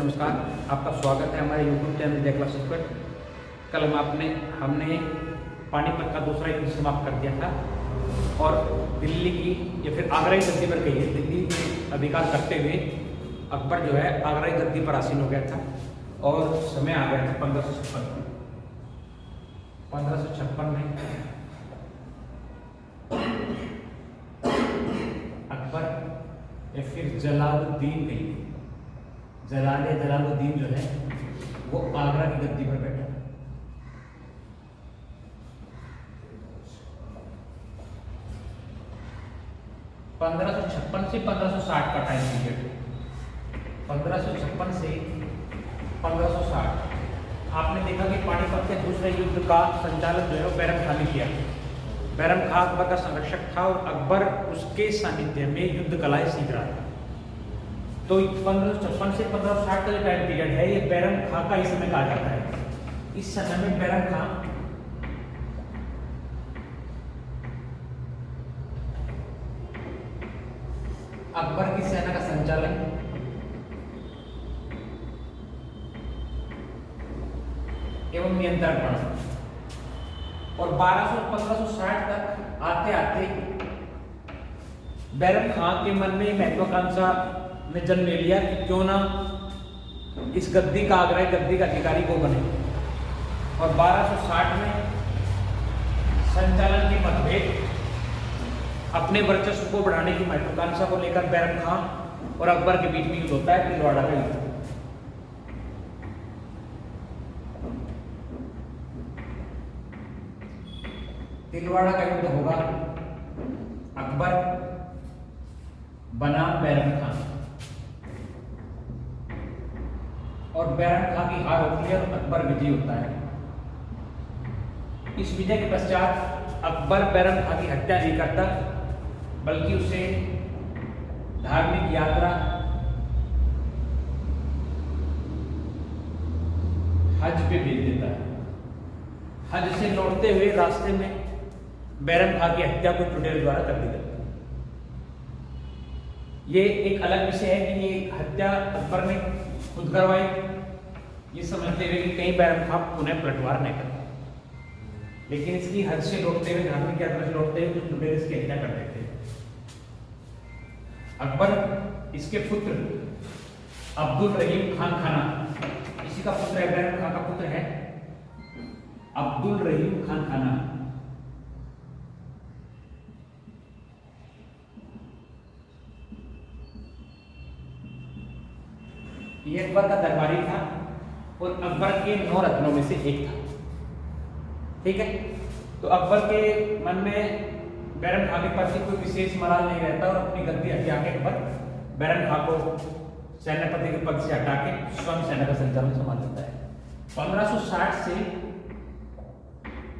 नमस्कार, आपका स्वागत है हमारे YouTube चैनल जय क्लासेस पर। कल हमने पानीपत का दूसरा युद्ध समाप्त कर दिया था और दिल्ली की या फिर आगरा की गद्दी पर कहिए, दिल्ली में अधिकार करते हुए अकबर जो है आगरा की गद्दी पर आसीन हो गया था और समय आ गया था 1556 में अकबर या फिर जलालुद्दीन जो है वो आगरा की गद्दी पर बैठा। 1556 से 1560 का टाइम पीरियड, 1556 से 1560। आपने देखा कि पानीपत के दूसरे युद्ध का संचालन जो है वो बैरम खान ने किया। बैरम खान अकबर का संरक्षक था और अकबर उसके सानिध्य में युद्ध कलाएं सीख रहा था। तो 1556 से 1560 का जो टाइम पीरियड है ये बैरम खां का ही समय कहा जाता है। इस समय में बैरम खां अकबर की सेना का संचालन एवं नियंत्रण पड़ा और 1560 तक आते आते बैरम खां के मन में महत्वाकांक्षा ने जन्म ले लिया कि क्यों ना इस गद्दी का आगरा गद्दी का अधिकारी को बने। और 1260 में संचालन के मतभेद, अपने वर्चस्व को बढ़ाने की महत्वाकांक्षा को लेकर बैरम खां और अकबर के बीच में युद्ध होता है, तिलवाड़ा का युद्ध। तिलवाड़ा का युद्ध होगा, अकबर बनाम बैरम खां और बैरम खां की हार होती है और अकबर विजयी होता है। इस विजय के पश्चात अकबर बैरम खां की हत्या नहीं करता बल्कि उसे धार्मिक यात्रा हज पे भेज देता है। हज से लौटते हुए रास्ते में बैरम खां की हत्या को लुटेरों द्वारा कर दी जाती है। ये एक अलग विषय है कि ये हत्या अकबर ने खुद करवाई, ये समझते हुए कि कहीं बैरम खां पुनः पलटवार नहीं करता, लेकिन इसकी हज से लौटते हुए, धार्मिक यात्रा से लौटते हुए कुछ लुटेरे इसकी हत्या कर देते हैं। अकबर इसके पुत्र अब्दुल रहीम खान खाना, इसी का पुत्र है, बैरम खां का पुत्र है अब्दुल रहीम खान खाना। ये अकबर का दरबारी था और अकबर के 9 रत्नों में से एक था। ठीक है, तो अकबर के मन में बैरम खां के प्रति कोई विशेष मलाल नहीं रहता और अपनी गद्दी हत्या के अकबर बैरम खां को सेनापति के पद से हटा के स्वयं सेना का संचालन संभाल लेता है। 1560 से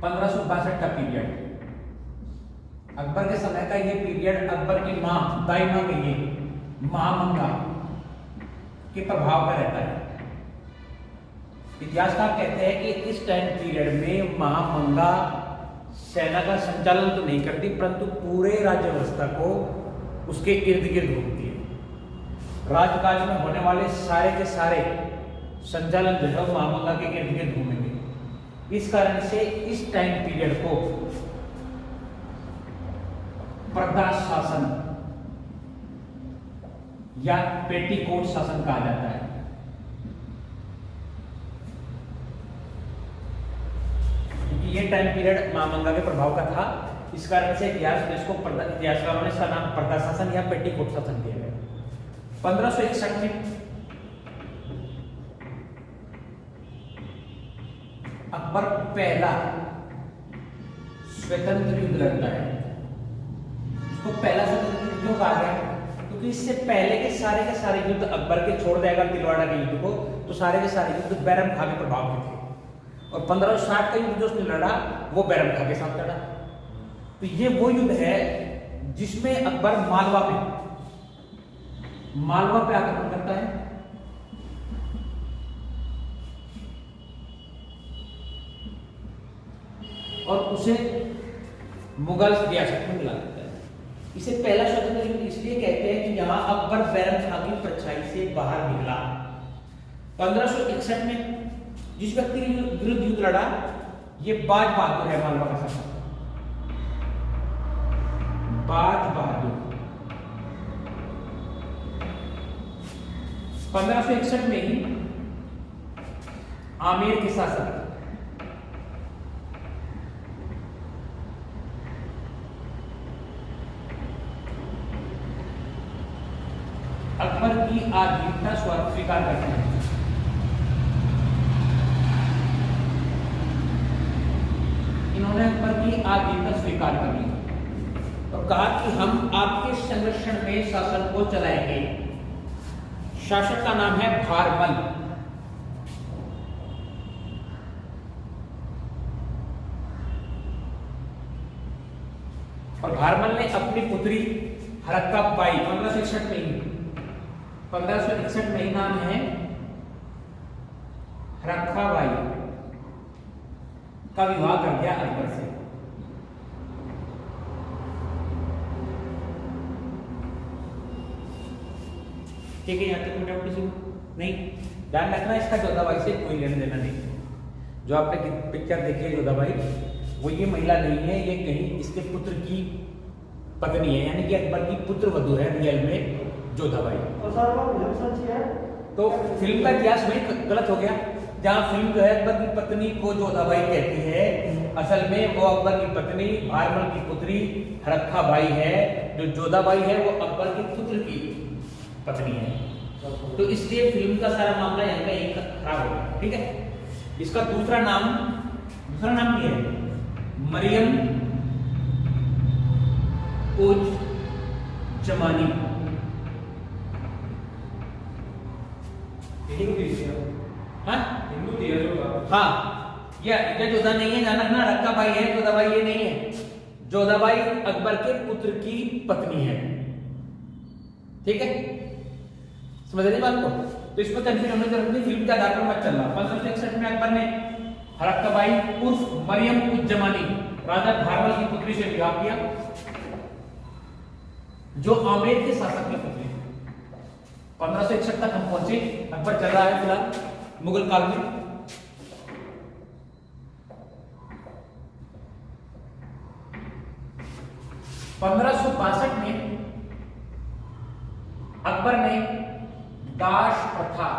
1562 का पीरियड, अकबर के समय का ये पीरियड अकबर की मां, दाई मां कहिए, महामंगा के प्रभाव में रहता है। इतिहासकार कहते हैं कि इस टाइम पीरियड में महामंगा सेना का संचालन तो नहीं करती परंतु पूरे राज्य व्यवस्था को उसके इर्द गिर्द घूमती है। राजकाज में होने वाले सारे के सारे संचालन जो है महामंगा के इर्द गिर्द घूमेंगे। इस कारण से इस टाइम पीरियड को प्रदा शासन या पेटीकोट शासन कहा जाता है। क्योंकि ये टाइम पीरियड महामंगा के प्रभाव का था, इस कारण से इतिहासकारों ने इसका नाम प्रदा शासन या पेटीकोट शासन दिया गया। 1561 में अकबर पहला स्वतंत्र युद्ध लड़ता है। उसको पहला स्वतंत्र युद्ध क्यों कहा गया? क्योंकि इससे पहले के सारे युद्ध अकबर के छोड़ देगा तिलवाड़ा के युद्ध को, तो सारे के सारे युद्ध बैरम खां के प्रभाव में थे और 1560 का युद्ध जो उसने लड़ा वो बैरम खां के साथ लड़ा। तो ये वो युद्ध है जिसमें अकबर मालवा पे आक्रमण करता है और उसे मुगल रियासत में मिला देता है। इसे पहला स्वतंत्र युद्ध इसलिए कहते हैं कि यहाँ अकबर बैरम खां की परछाई से बाहर निकला। 1561 में जिस व्यक्ति के विरुद्ध युद्ध लड़ा ये बाज बहादुर है, मालवा का शासक बाज बहादुर। 1561 में ही आमेर के शासक अकबर की आधीनता स्वीकार करते हैं। इन्होंने अकबर की आधीनता स्वीकार कर ली और कहा कि हम आपके संरक्षण में शासन को चलाएंगे। शासक का नाम है भारमल। और भारमल ने अपनी पुत्री हरक्का बाई 1561 में ही 1561 में ही नाम है हरक्का बाई का विवाह कर दिया अकबर से। ठीक है, यहां तक कोई डाउट किसी को नहीं? ध्यान रखना इसका जोधाबाई से कोई लेना देना नहीं। जो आपने पिक्चर देखी है जोधाबाई, वो ये महिला नहीं है, ये कहीं इसके पुत्र की पत्नी है, यानी कि अकबर की पुत्र वधू है रियल में जोधाबाई। तो फिल्म का इतिहास वही गलत हो गया, जहां फिल्म जो है अकबर की पत्नी को जोधाबाई कहती है, असल में वो अकबर की पत्नी भारमल की पुत्री हरक्का बाई है। जो जोधाबाई है वो अकबर के पुत्र की पत्नी है। तो इसलिए फिल्म का सारा मामला यहाँ का एक खराब हो गया। ठीक है, इसका दूसरा नाम ये है मरियम उज जमानी। हाँ, यह जोधा नहीं है, जाना ना रक्का बाई है, जोधाबाई ये नहीं है। जोधाबाई अकबर के पुत्र की पत्नी है। ठीक है, समझ रहे बात को? तो इसमें कंफ्यूजन होने जरूरत नहीं, फिल्म के आधार पर मत चलना। 1561 में अकबर ने हरक्का बाई उर्फ मरियम उज जमानी राजा भारमल की पुत्री से विवाह किया, जो आमेर के शासक की पुत्री। 1561 तक हम पहुंचे, अकबर चल रहा है फिलहाल मुगल काल में। (1562) में अकबर ने दास प्रथा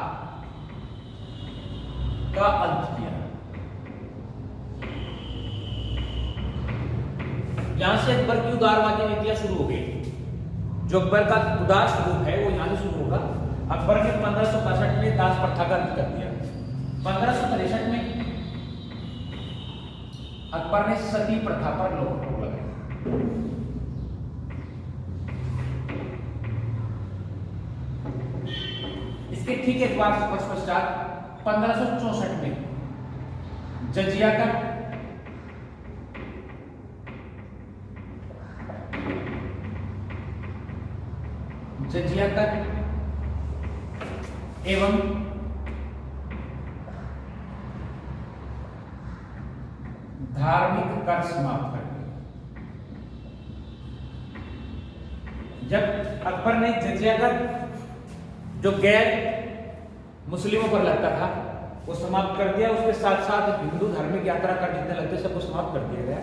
का अंत किया। यहां से अकबर की उदारवादी नीतियां शुरू हो गई। जो अकबर का उदार स्वरूप है वो यहां से शुरू होगा। अकबर ने 1562 में दास प्रथा का अंत कर दिया। 1563 में अकबर ने सती प्रथा पर रोक लगाई। इसके ठीक एक वर्ष पश्चात 1564 में जजिया का एवं धार्मिक कर समाप्त कर दिया। जब अकबर ने जजिया कर जो गैर मुस्लिमों पर लगता था वो समाप्त कर दिया, उसके साथ साथ हिंदू धार्मिक यात्रा कर जितने लगते सब को समाप्त कर दिया गया।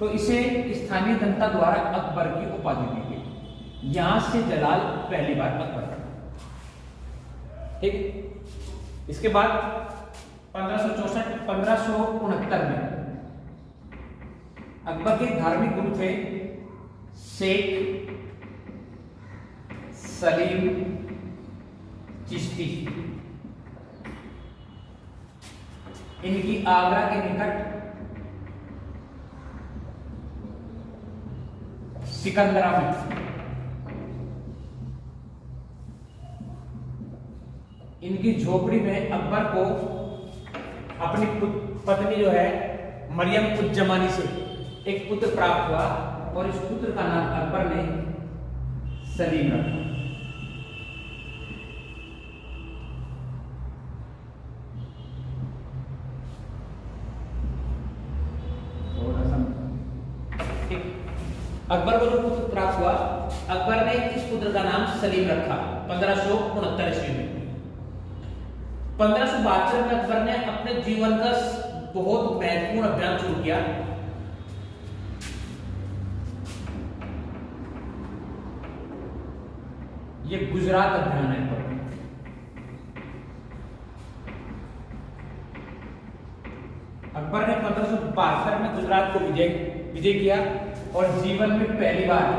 तो इसे स्थानीय जनता द्वारा अकबर की उपाधि दी गई। यहां से जलाल पहली बार अकबर का। ठीक, इसके बाद 1569 में अकबर के धार्मिक गुरु थे शेख सलीम चिश्ती। इनकी आगरा के निकट सिकंदरा में इनकी झोपड़ी में अकबर को अपनी पत्नी जो है मरियम उज जमानी से एक पुत्र प्राप्त हुआ और इस पुत्र का नाम अकबर ने सलीम रखा। अकबर को जो पुत्र प्राप्त हुआ, अकबर ने इस पुत्र का नाम सलीम रखा 1569 ईस्वी में। 1572 में अकबर ने अपने जीवन का बहुत महत्वपूर्ण अभियान शुरू किया। ये गुजरात अभियान है। अकबर ने 1572 में गुजरात को विजय किया और जीवन में पहली बार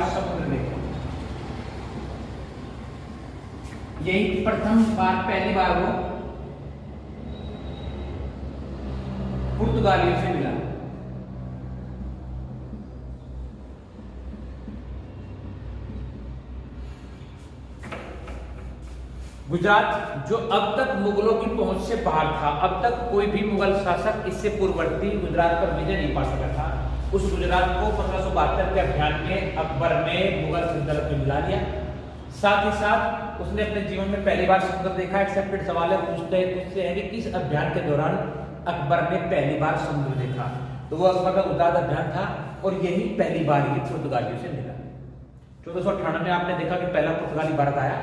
समुद्र देखा। यही पहली बार वो पुर्तगालियों से मिला। गुजरात जो अब तक मुगलों की पहुंच से बाहर था, अब तक कोई भी मुगल शासक इससे पूर्ववर्ती गुजरात पर विजय नहीं पा सका था, उस गुजरात को 1572 के अभियान में अकबर ने मुगल सल्तनत में मिला लिया। साथ ही साथ उसने अपने जीवन में पहली बार समुद्र देखा। एक्सेप्टेड सवाल है, पूछते हैं कि किस अभियान के दौरान अकबर ने पहली बार समुद्र देखा, तो वो अकबर का गुजरात अभियान था और यही पहली बार ये पुर्तगालियों से मिला। 1498 में आपने देखा कि पहला पुर्तगाली भारत आया,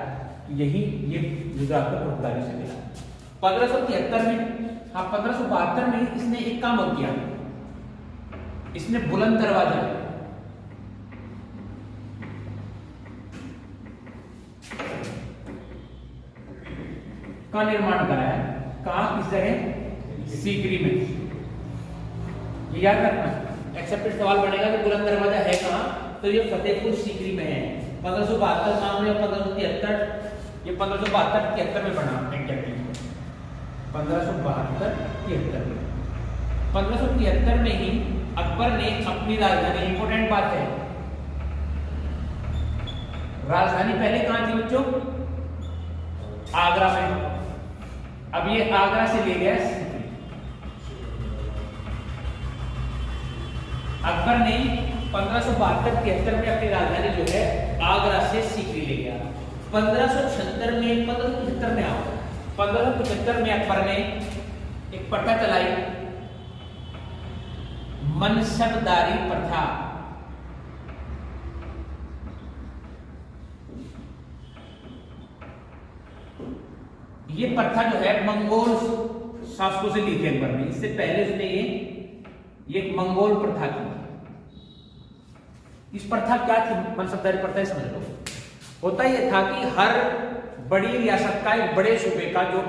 यही ये गुजरात को पुर्तगाली से मिला। 1573 में 1572 में इसने एक काम और किया, इसने बुलंद दरवाजा का निर्माण कराया। कहां, किस जगह? सीकरी में। ये याद रखना, एक्सेप्टेड सवाल बनेगा कि बुलंद दरवाजा है कहां, तो ये फतेहपुर सीकरी में है। 1572 सामने और 1573, ये 1572-73 में बना एग्जैक्टली 1572-73 में। 1573 में ही अकबर ने अपनी राजधानी, इंपोर्टेंट बात है, राजधानी पहले कहां थी बच्चों? आगरा में। अब ये आगरा से ले गया सीकरी। अकबर ने 1572-73 में अपनी राजधानी जो है आगरा से सीकरी ले गया। 1576 में 1575 में अकबर ने एक प्रथा चलाई, मनसबदारी प्रथा। ये प्रथा जो है मंगोल शासकों से ली थी अकबर ने। इससे पहले उसने ये मंगोल प्रथा की। इस प्रथा क्या थी? मनसबदारी प्रथा समझ लो। होता यह था कि हर बड़ी रियासत का एक बड़े सूबे का जो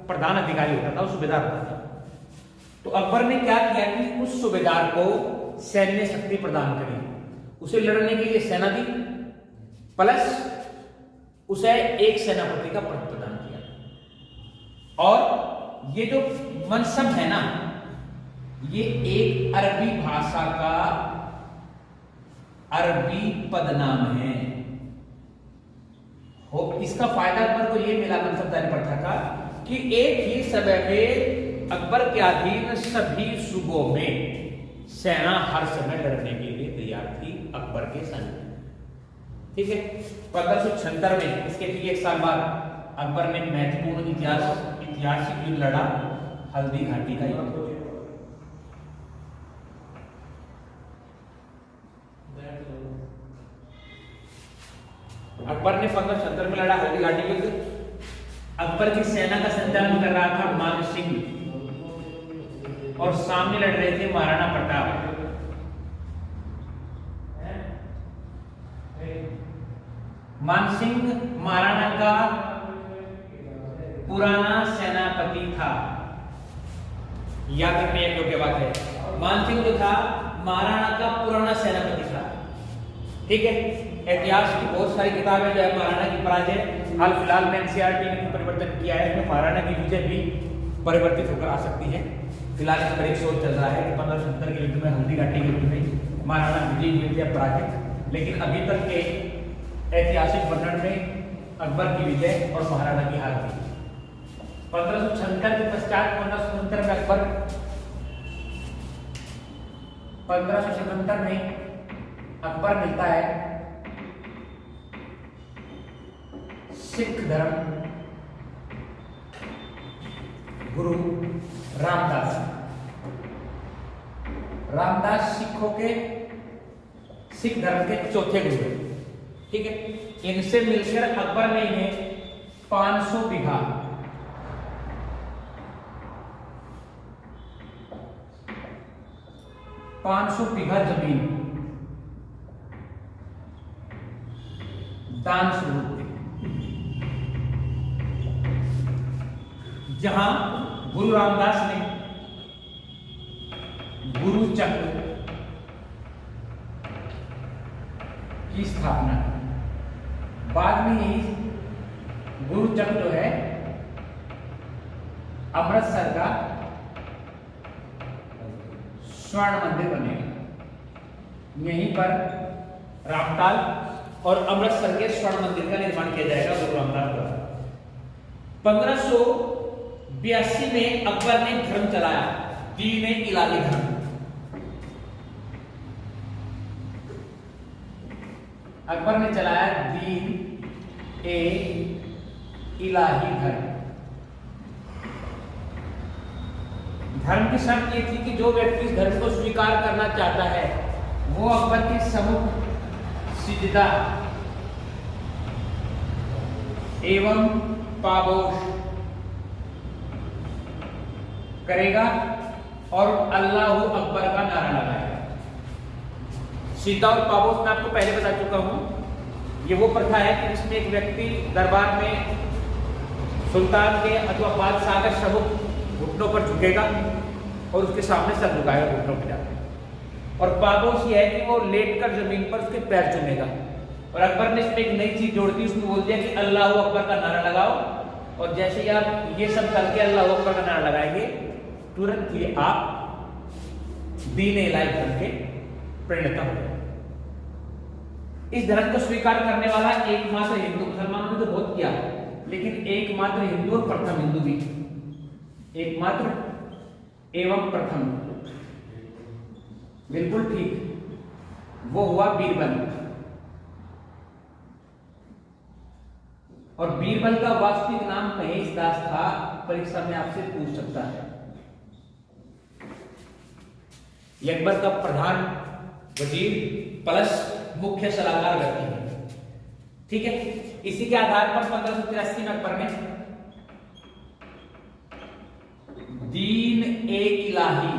प्रधान अधिकारी होता था, वो सूबेदार होता था। तो अकबर ने क्या किया कि उस सूबेदार को सैन्य शक्ति प्रदान करी, उसे लड़ने के लिए सेना दी, प्लस उसे एक सेनापति का पद प्रदान किया। और ये जो मनसब है ना, ये एक अरबी भाषा का अरबी पदनाम है। इसका फायदा अकबर को ये मिला मनसबदारी प्रथा का कि एक ही समय में अकबर के अधीन सभी सूबों में सेना हर समय लड़ने के लिए तैयार थी अकबर के सामने। ठीक है। 1576 में, इसके ठीक एक साल बाद, अकबर ने महत्वपूर्ण ऐतिहासिक युद्ध लड़ा, हल्दी घाटी का युद्ध। अकबर ने 1570 में लड़ा हल्दी घाटी युद्ध। अकबर की सेना का संचालन कर रहा था मान सिंह और सामने लड़ रहे थे महाराणा प्रताप। मानसिंह महाराणा का पुराना सेनापति था। याद रखने योग्य बात है, मानसिंह जो था महाराणा का पुराना सेनापति था। ठीक है। इतिहास की बहुत सारी किताबें जो है महाराणा की पराजय, हाल फिलहाल में एनसीईआरटी ने परिवर्तन किया है, इसमें महाराणा की विजय भी परिवर्तित होकर आ सकती है। फिलहाल इस पर एक शोध चल रहा है कि 1570 के युद्ध में, हल्दी घाटी के युद्ध में महाराणा विजयी हुए थे, पराजित। लेकिन अभी तक के ऐतिहासिक वर्णन में अकबर की विजय और महाराणा की हार थी। 1576 के पश्चात 1577 में अकबर 1577 में अकबर मिलता है सिख धर्म गुरु रामदास। रामदास सिखों के सिख धर्म के चौथे गुरु, ठीक है। इनसे मिलकर अकबर ने इन्हें 500 बीघा 500 बीघा जमीन दान स्वरूप दी, जहां गुरु रामदास ने गुरु चक्र की स्थापना की। बाद में यही गुरु चक्र जो है अमृतसर का स्वर्ण मंदिर बनेगा। यहीं पर रामताल और अमृतसर के स्वर्ण मंदिर का निर्माण किया जाएगा गुरु रामदास द्वारा। 1582 में अकबर ने धर्म चलाया, दीन इलाही धर्म। अकबर ने चलाया दीन ए इलाही धर्म। धर्म की शर्त यह थी कि जो व्यक्ति इस धर्म को स्वीकार करना चाहता है वो अकबर की सम्मुख सिजदा एवं पाबोश करेगा और अल्लाह अकबर का नारा लगाएगा। सीधा और पाबोश मैं आपको पहले बता चुका हूं, ये वो प्रथा है कि जिसमें एक व्यक्ति दरबार में सुल्तान के अथवा बादशाह का सम्मुख घुटनों पर झुकेगा और उसके सामने सर झुकाएगा घुटनों पर जाकर। और पाबोश ये है कि वो लेटकर जमीन पर उसके पैर चूमेगा। और अकबर ने इसमें एक नई चीज जोड़ दी, उसमें बोल दिया कि अल्लाह अकबर का नारा लगाओ, और जैसे ही आप ये सब करके अल्लाह अकबर का नारा लगाएंगे तुरंत ही आप दीन इलाही धर्म के प्रणेता हो जाएंगे। इस धर्म को स्वीकार करने वाला एकमात्र हिंदू, मुसलमानों ने तो बहुत किया, लेकिन एकमात्र हिंदू और प्रथम हिंदू भी, एकमात्र एवं प्रथम, बिल्कुल ठीक, वो हुआ बीरबल। और बीरबल का वास्तविक नाम महेश दास था, परीक्षा में आपसे पूछ सकता है। ये अकबर का प्रधान वजीर प्लस मुख्य सलाहकार व्यक्ति है, ठीक है। इसी के आधार पर 1583 में अकबर ने दीन ए इलाही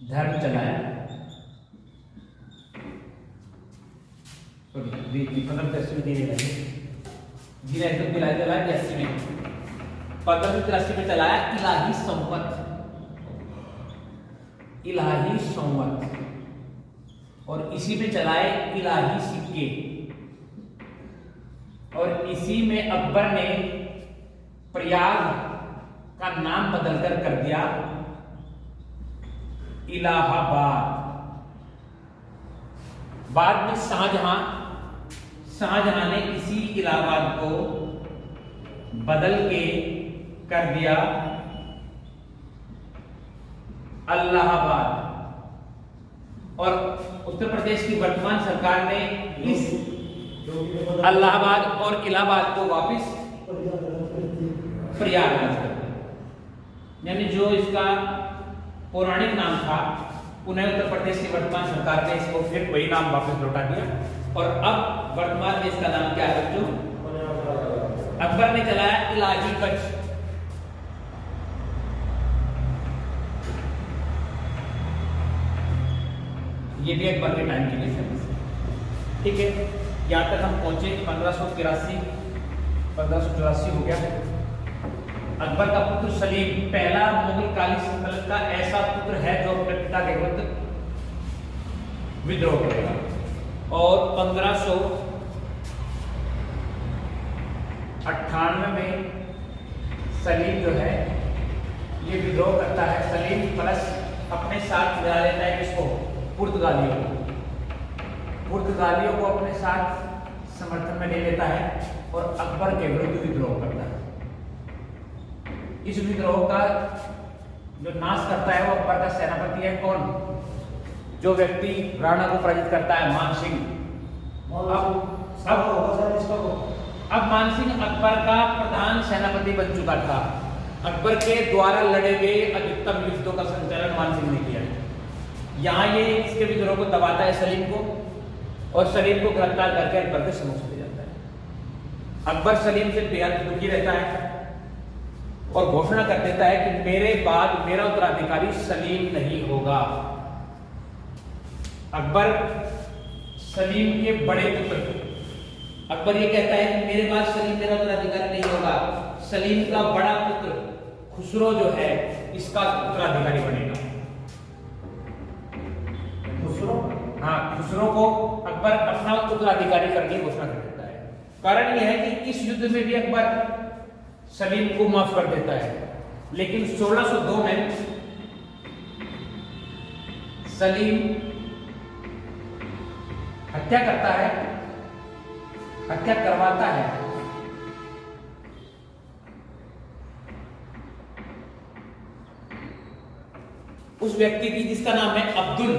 धर्म चलाया। 1583 में चलाया इलाही संवत, इलाही संवत, और इसी में चलाए इलाही सिक्के। और इसी में अकबर ने प्रयाग का नाम बदलकर कर दिया इलाहाबाद। बाद में शाहजहां ने इसी इलाहाबाद को बदल के कर दिया अल्लाहाबाद। और उत्तर प्रदेश की वर्तमान सरकार ने इस अल्लाहाबाद और इलाहाबाद को वापस प्रयागराज कर दिया, यानी जो इसका पौराणिक नाम था उन्हें उत्तर प्रदेश की वर्तमान सरकार ने इसको फिर वही नाम वापस लौटा दिया। और अब वर्तमान में इसका नाम क्या है जो अकबर ने चलाया इलाही कच्छ। ये भी अकबर के टाइम की लिस्ट है, ठीक है। यहां तक हम पहुंचे 1584 हो गया। अकबर का पुत्र सलीम पहला मुगल काली सल्तनत का ऐसा पुत्र है जो अपने पिता के विरुद्ध विद्रोह करेगा। और 1598 में सलीम जो है ये विद्रोह करता है। सलीम प्लस अपने साथ मिला लेता है किसको, पुर्तगालियों को अपने साथ समर्थन में ले लेता है और अकबर के विरुद्ध विद्रोह करता है। इस विद्रोह का जो नाश करता है वो अकबर का सेनापति है कौन, जो व्यक्ति राणा को पराजित करता है, मानसिंह। अब मानसिंह अकबर का प्रधान सेनापति बन चुका था। अकबर के द्वारा लड़े गए अधिकतम युद्धों का संचालन मानसिंह ने किया। यहाँ ये इसके विद्रोह को दबाता है सलीम को, और सलीम को गिरफ्तार करके अकबर के समक्ष ले जाता है। अकबर सलीम से बेहद दुखी रहता है और घोषणा कर देता है कि मेरे बाद मेरा उत्तराधिकारी सलीम नहीं होगा। अकबर सलीम के बड़े पुत्र, अकबर ये कहता है कि मेरे बाद सलीम मेरा उत्तराधिकारी नहीं होगा, सलीम का बड़ा पुत्र खुसरो जो है इसका उत्तराधिकारी बनेगा। खुसरो, हाँ, खुसरो को अकबर अपना उत्तराधिकारी करके घोषणा कर देता है। कारण यह है कि इस युद्ध में भी अकबर सलीम को माफ कर देता है, लेकिन 1602 में सलीम हत्या करता है, हत्या करवाता है उस व्यक्ति की जिसका नाम है अबुल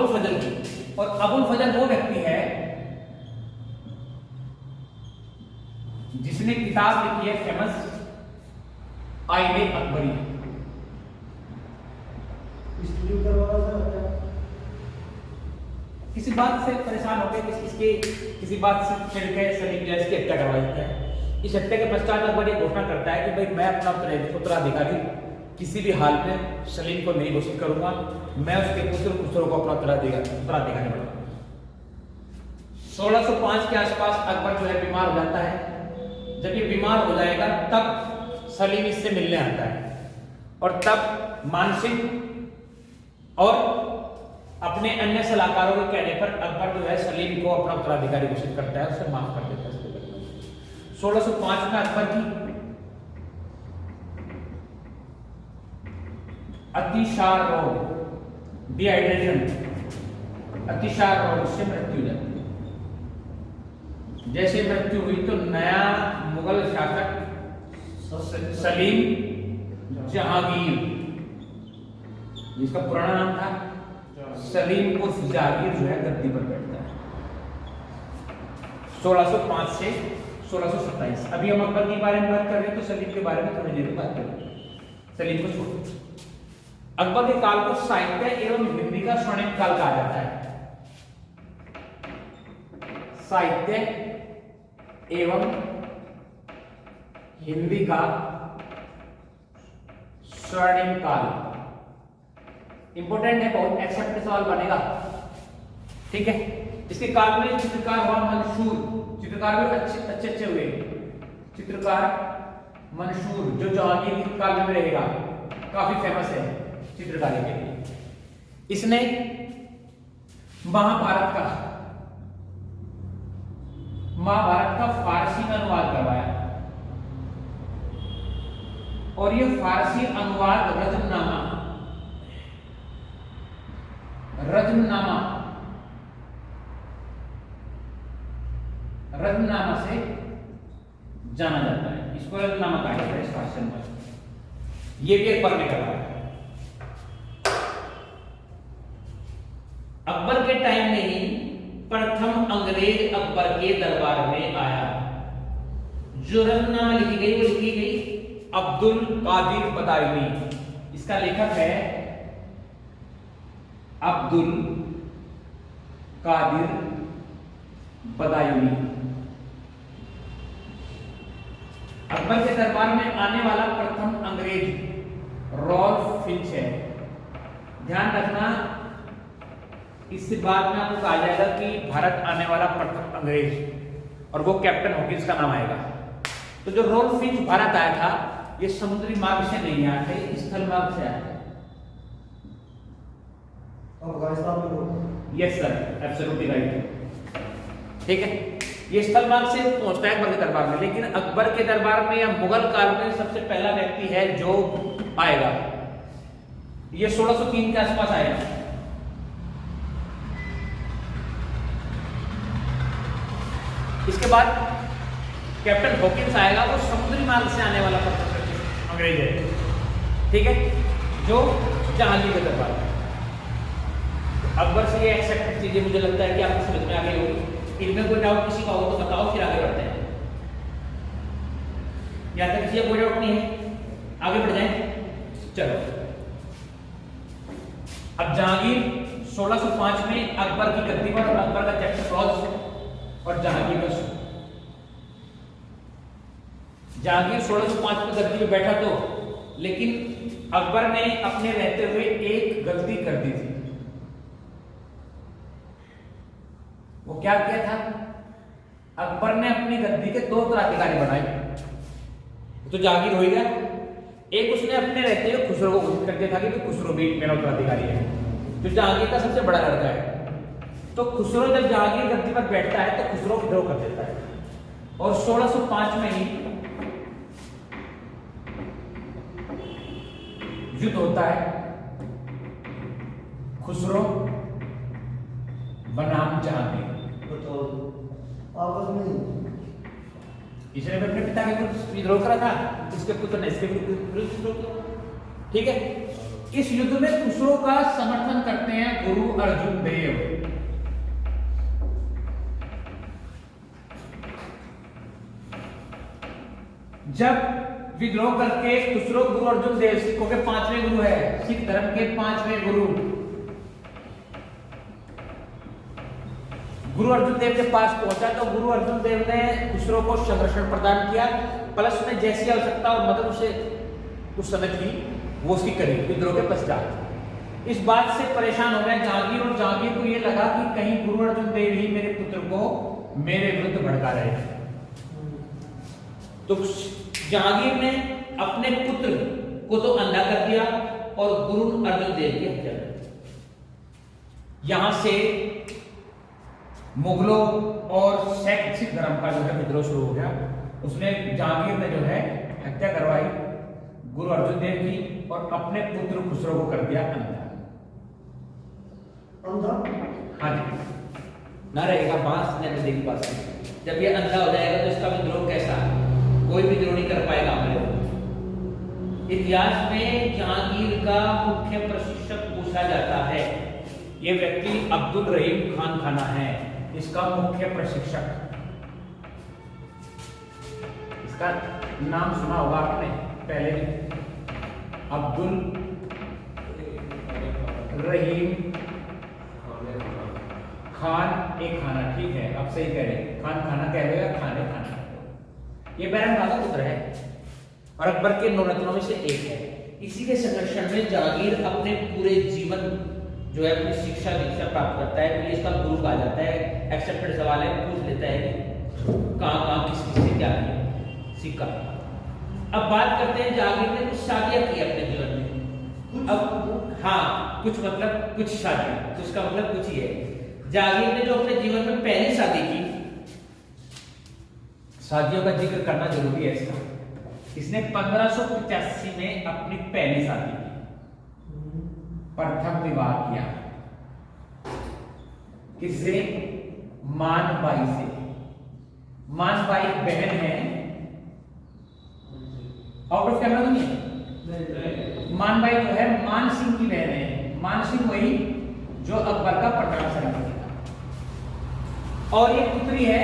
फजल की। और अबुल फजल वो व्यक्ति है जिसने किताब लिखी है फेमस आईने अकबरी। किसी बात से परेशान हो गए, किसी बात से चिढ़ गए सलीम जो इसकी हत्या करवा देता है। इस हत्या के पश्चात अकबर ये घोषणा करता है कि भाई मैं अपना उत्तराधिकारी किसी भी हाल में सलीम को नहीं घोषित करूंगा, मैं उसके पुत्र खुसरो को अपना उत्तराधिकारी बनाऊंगा। 1605 के आसपास अकबर जो है बीमार हो जाता है। जब ये बीमार हो जाएगा तब सलीम इससे मिलने आता है, और तब मानसिंह और अपने अन्य सलाहकारों के कहने पर अकबर जो है सलीम को अपना उत्तराधिकारी घोषित करता है, उसे माफ कर देता है। 1605 में अकबर की अतिसार रोग, डिहाइड्रेशन, अतिसार रोग से मृत्यु हो जाती है। जैसे मृत्यु हुई तो नया मुगल शासक सलीम जहांगीर, जिसका पुराना नाम था सलीम उर्फ जहांगीर, जो है गद्दी पर बैठता है 1605 से 1627। अभी हम अकबर के बारे में बात कर रहे हैं तो सलीम के बारे में थोड़ी देर में बात करेंगे। सलीम को छोड़ो। अकबर के काल को साहित्य एवं हिंदी का स्वर्णिम काल कहा जाता है। साहित्य एवं हिंदी का स्वर्णिम काल इंपोर्टेंट है बहुत, एक्सेप्ट सवाल बनेगा, ठीक है। इसके काल में चित्रकार हुआ मंशूर, चित्रकार भी अच्छे हुए। चित्रकार मंशूर जो जहांगीर के काल में रहेगा, काफी फेमस है चित्रकारी के लिए। इसने महाभारत का फारसी में अनुवाद करवाया, और यह फारसी अनुवाद रजमनामा से जाना जाता है। इसको रजमनामा कहा जाता है इस फारसी अनुवाद। ये भी अकबर ने करवाया। अकबर के टाइम में ही प्रथम अंग्रेज अकबर के दरबार में आया। जो रजमनामा लिखी गई वो लिखी गई अब्दुल कादिर बदायूनी। इसका लेखक है अब्दुल कादिर बदायूनी। अकबर के दरबार में आने वाला प्रथम अंग्रेज रॉल्फ फिंच है। ध्यान रखना, इससे बाद में आपको कहा जाएगा कि भारत आने वाला प्रथम अंग्रेज, और वो कैप्टन हॉकिंस का नाम आएगा। तो जो रॉल्फ फिंच भारत आया था, ये समुद्री मार्ग से नहीं आया था, ये स्थल मार्ग से आया था। यस सर, एब्सोल्युटली राइट, ठीक है। ये स्थल मार्ग से पहुंचता है अकबर के दरबार में, लेकिन अकबर के दरबार में या मुगल काल में सबसे पहला व्यक्ति है जो आएगा, ये 1603 के आसपास आएगा। इसके बाद कैप्टन हॉकिंस आएगा, वो समुद्री मार्ग से आने वाला प्रथम अंग्रेज है, ठीक है, जो जहांगीर के दरबार में। अकबर से ये एक्सेप्टेड चीजें मुझे लगता है कि आपको समझ में आ गई होगी। इनमें कोई डाउट किसी का हो तो बताओ, फिर आगे बढ़ते हैं। या तक किसी का कोई डाउट नहीं है, आगे बढ़ जाए। चलो अब जहांगीर 1605 में अकबर की गद्दी पर, अकबर का चैप्टर क्लॉज और जहांगीर का जहांगीर 1605 में गद्दी पे बैठा तो, लेकिन अकबर ने अपने रहते हुए एक गलती कर दी थी। वो क्या किया था? अकबर ने अपनी गद्दी के दो उत्तराधिकारी बनाए, तो जहांगीर हो गया। एक उसने अपने रहते हुए खुसरो को घोषित कर दिया था कि खुसरो भी मेरा उत्तराधिकारी है, जो जहांगीर का सबसे बड़ा लड़का है। तो खुसरो जब जहांगीर गद्दी पर बैठता है तो खुसरो विद्रोह कर देता है, और 1605 में ही युद्ध होता है। खुसरो बनाम जहांगीर, इसने अपने पिता के विरुद्ध विद्रोह करा था, इसके पुत्र ने इसके विरुद्ध विद्रोह किया। ठीक है, इस युद्ध में खुसरो का समर्थन करते हैं गुरु अर्जुन देव। जब विद्रोह करके खुसरो गुरु अर्जुन देव, सिखों के 5वें गुरु है, सिख धर्म के 5वें गुरु गुरु अर्जुन देव के पास पहुंचा, तो गुरु अर्जुन देव ने खुसरो को संरक्षण प्रदान किया, प्लस में जैसी आवश्यकता और मदद उसे उस समय थी वो उसकी करी विद्रोह के पश्चात। इस बात से परेशान हो गए जहांगीर, और जहांगीर को यह लगा कि कहीं गुरु अर्जुन देव ही मेरे पुत्र को मेरे विरुद्ध भड़का रहे हैं। तो जहांगीर ने अपने पुत्र को तो अंधा कर दिया और गुरु अर्जुन देव की हत्या कर दी। यहां से मुगलों और सिख धर्म का जो है विद्रोह शुरू हो गया। उसमें जहांगीर ने जो है हत्या करवाई गुरु अर्जुन देव की, और अपने पुत्र खुसरो को कर दिया अंधा। हाँ जी, ना रहेगा बांस न देवी पास। जब ये अंधा हो जाएगा तो इसका विद्रोह कैसा? कोई विद्रोह नहीं कर पाएगा हमारे। इतिहास में जहांगीर का मुख्य प्रशिक्षक पूछा जाता है, ये व्यक्ति अब्दुल रहीम खान खाना है, इसका मुख्य प्रशिक्षक। इसका नाम सुना होगा आपने पहले, अब्दुल रहीम खान एक खाना। ठीक है, आप सही कह रहे हैं, खान खाना कह रहे हैं, खाने खाना। ये बैरम खान का पुत्र है और अकबर के 9 रत्नों में से एक है। इसी के संरक्षण में जहांगीर अपने पूरे जीवन जो है अपनी शिक्षा दीक्षा प्राप्त करता है। तो इसका गुरु कहा जाता है। एक्सेप्टेड सवाल है, पूछ लेता है कि कहाँ किस किस से क्या किया, सीखा। अब बात करते हैं जहांगीर ने कुछ शादियां की अपने जीवन में। अब हाँ, कुछ मतलब कुछ शादी, तो इसका मतलब कुछ ही है। जहांगीर ने जो अपने जीवन में पहली शादी की, शादियों का जिक्र करना जरूरी है इसका। इसने 1585 में अपनी पहली शादी की, प्रथम विवाह किया। किससे? मानबाई से। मानबाई बहन है, आउट ऑफ कैमरा तो नहीं है। मानबाई जो है मान सिंह की बहन है। मान सिंह वही जो अकबर का पटान सेनापति था। और ये पुत्री है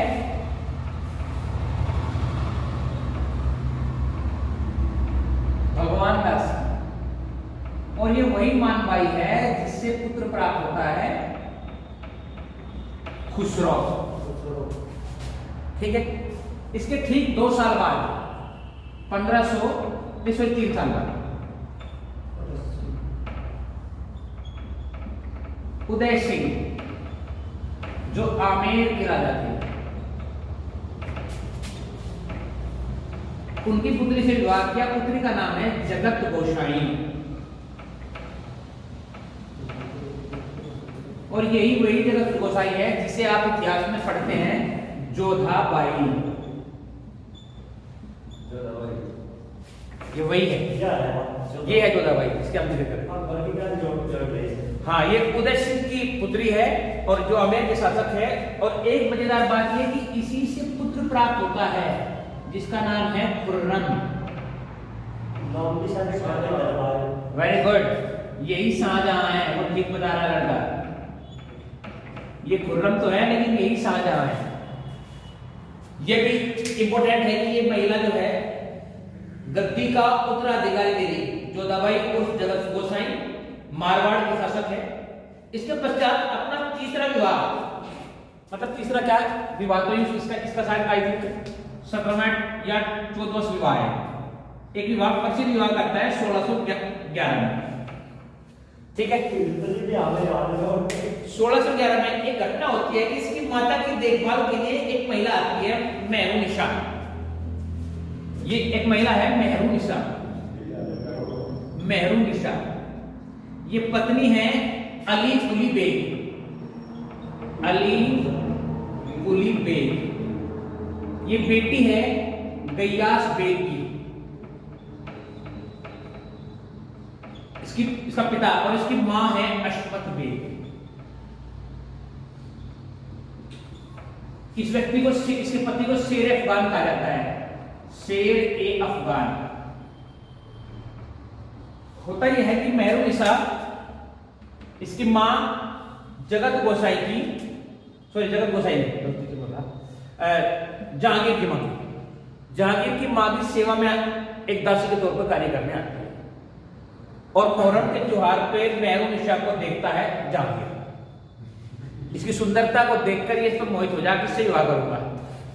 भगवान दास, और ये वही मानबाई है जिससे पुत्र प्राप्त होता है खुसरो। ठीक है, इसके ठीक 2 साल बाद 3 साल बाद उदय सिंह जो आमेर के राजा थे, उनकी पुत्री से विवाह किया। पुत्री का नाम है जगत गोसाई, और यही वही जगत गोसाई है जिसे आप इतिहास में पढ़ते हैं जोधाबाई। ये वही है, ये है जोधाबाई, इसके हम जिक्र करें। हाँ, ये उदय सिंह की पुत्री है और जो आमेर के शासक है। और एक मजेदार बात ये कि इसी से पुत्र प्राप्त होता है जिसका नाम है खुर्रम। वेरी गुड, यही शाहजहां है, वो ठीक बता रहा लड़का। ये खुर्रम तो है लेकिन यही शाहजहां है। ये भी इंपॉर्टेंट है कि ये महिला जो है गद्दी का उत्तराधिकारी दे रही, जोधाबाई उर्फ जगत गोसाई मारवाड़ के शासक है। इसके पश्चात अपना तीसरा विवाह, मतलब तीसरा क्या विवाह, तो इसका शायद आई थिंक संक्रमण या 14वां विवाह है। एक विवाह प्रसिद्ध विवाह करता है 1611 में, ठीक है। 1611 में एक घटना होती है कि इसकी माता की देखभाल के लिए एक महिला आती है, मेहरुनिसा। ये एक महिला है मेहरुनिसा, मेहरुनिसा। ये पत्नी है अली कुली बेग, अली कुली बेग। ये बेटी है गयास बेग की। इसका पिता और इसकी मां है अशमत बेग। इस व्यक्ति को, इसके पति को शेर अफगान कहा जाता है, शेर ए अफगान। होता यह है कि मेहरुनिसा इसकी मां जगत गोसाई की, जगत गोसाई जहांगीर की मां, जहांगीर की मां की सेवा में एक दासी के तौर पर कार्य करने आती है। और मुहर्रम के त्योहार पे मेहरुनिसा को देखता है जहांगीर। इसकी सुंदरता को देखकर ये इस पर मोहित हो जाकर इससे विवाह करूंगा।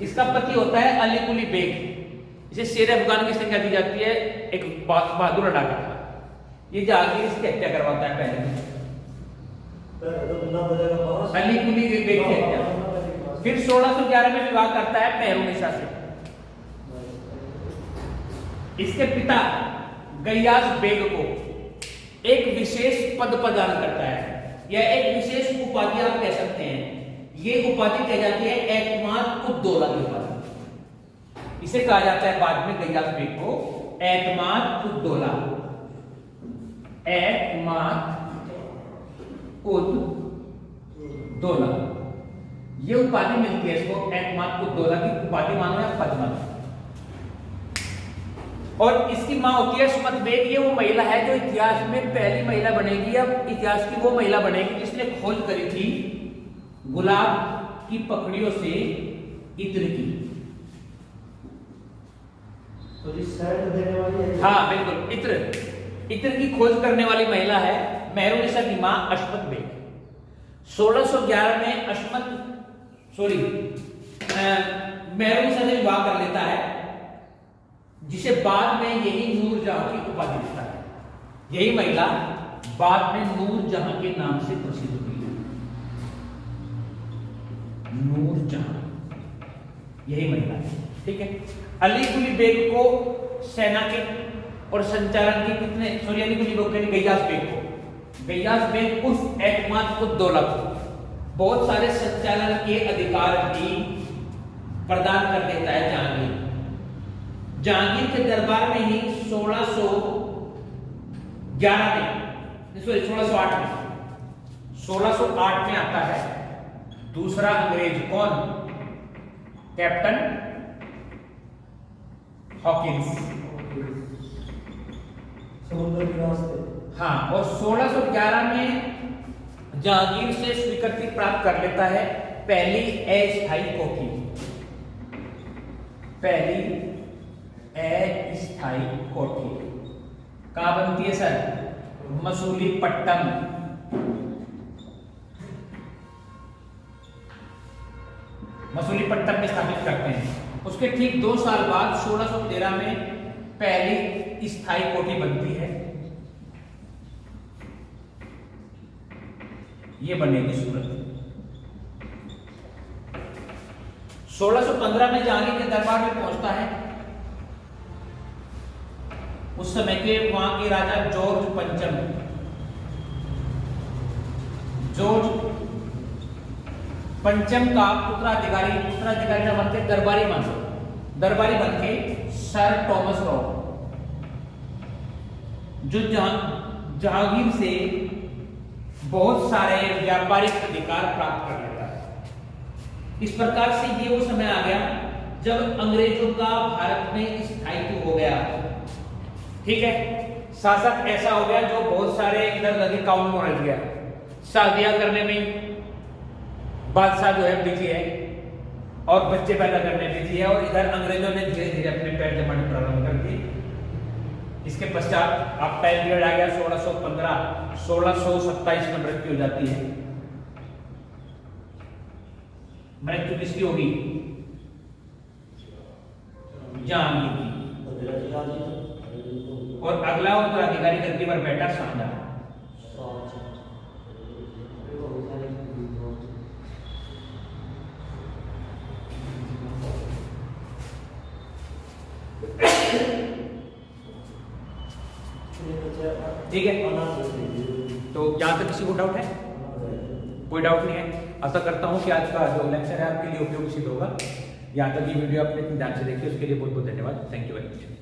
इसका पति होता है अली कुली बेग। इसे शेर अफगान की संज्ञा दी जाती है, एक बहादुर लड़ाका था। ये जहांगीर इसकी हत्या करवाता है पहले, अली कुली बेग की हत्या। फिर 1611 में विवाह करता है मेहरुनिसा से। इसके पिता गयास बेग को एक विशेष पद प्रदान करता है, या एक विशेष उपाधि आप कह सकते हैं। ये उपाधि कह जाती है एतमाद उद्दौला की उपाधि। इसे कहा जाता है बाद में गयास बेग को एतमाद उद्दौला, एतमाद उद्दौला। ये उपाधि मिलती है इसको, एतमाद उद्दौला की उपाधि मानो या पद मानो। और इसकी मां होती है अशमत बेग। ये वो महिला है जो इतिहास में पहली महिला बनेगी, अब इतिहास की वो महिला बनेगी जिसने खोज करी थी गुलाब की पकड़ियों से इत्र की। तो देने वाली है। हाँ बिल्कुल, इत्र की खोज करने वाली महिला है मेहरुनिसा की मां अशमत बेग। 1611 में मेहरुनिसा से विवाह कर लेता है, जिसे बाद में यही नूरजहां की उपाधि देता है। यही महिला बाद में नूरजहां के नाम से प्रसिद्ध हुई है। नूरजहां यही महिला है, ठीक है। अली कुली बेग को सेना के और संचालन की अली कुली बेग गयास बेग को, गयास बेग उर्फ एतमाद उद्दौला को बहुत सारे संचालन के अधिकार भी प्रदान कर देता है जहांगीर। जहांगीर के दरबार में ही 1608 में आता है दूसरा अंग्रेज। कौन? कैप्टन हॉकिंस, समुद्र के रास्ते। हाँ, और 1611 में जहांगीर से स्वीकृति प्राप्त कर लेता है पहली अस्थायी कोठी, पहली अस्थायी कोठी। कहां बनती है सर? मसूलीपट्टम। मसूलीपट्टम में स्थापित करते हैं। उसके ठीक 2 साल बाद 1613 में पहली स्थायी कोठी बनती है। ये बनेगी सूरत। 1615 में जहांगीर के दरबार में पहुंचता है। उस समय के वहां के राजा जॉर्ज पंचम का उत्तराधिकारी ना बनके दरबारी बनके सर टॉमस रॉ, जो जहांगीर से बहुत सारे व्यापारिक अधिकार प्राप्त कर लेता है। इस प्रकार से ये वो समय आ गया जब अंग्रेजों का भारत में स्थायित्व हो गया, ठीक है। शासक ऐसा हो गया जो बहुत सारे इधर उधर के कामों में उलझ गया। शादियां करने में बादशाह जो है बिजी है और बच्चे पैदा करने बिजी है, और इधर अंग्रेजों ने धीरे धीरे अपने पैर जमाने प्रारंभ कर दिए। इसके पश्चात आप टाइम पीरियड आ गया 1615, 1627 में मृत्यु हो जाती है। मृत्यु किसकी होगी? जहांगीर की। और अगला उत्तराधिकारी गद्दी पर बैठा शाहजहां। ठीक है, तो यहाँ तक किसी को डाउट है? कोई डाउट नहीं है। आशा करता हूँ कि आज का जो लेक्चर है आपके लिए उपयोगी सिद्ध होगा। यहाँ तक ये वीडियो आपने इतने ध्यान से देखी उसके लिए बहुत बहुत धन्यवाद। Thank you very much.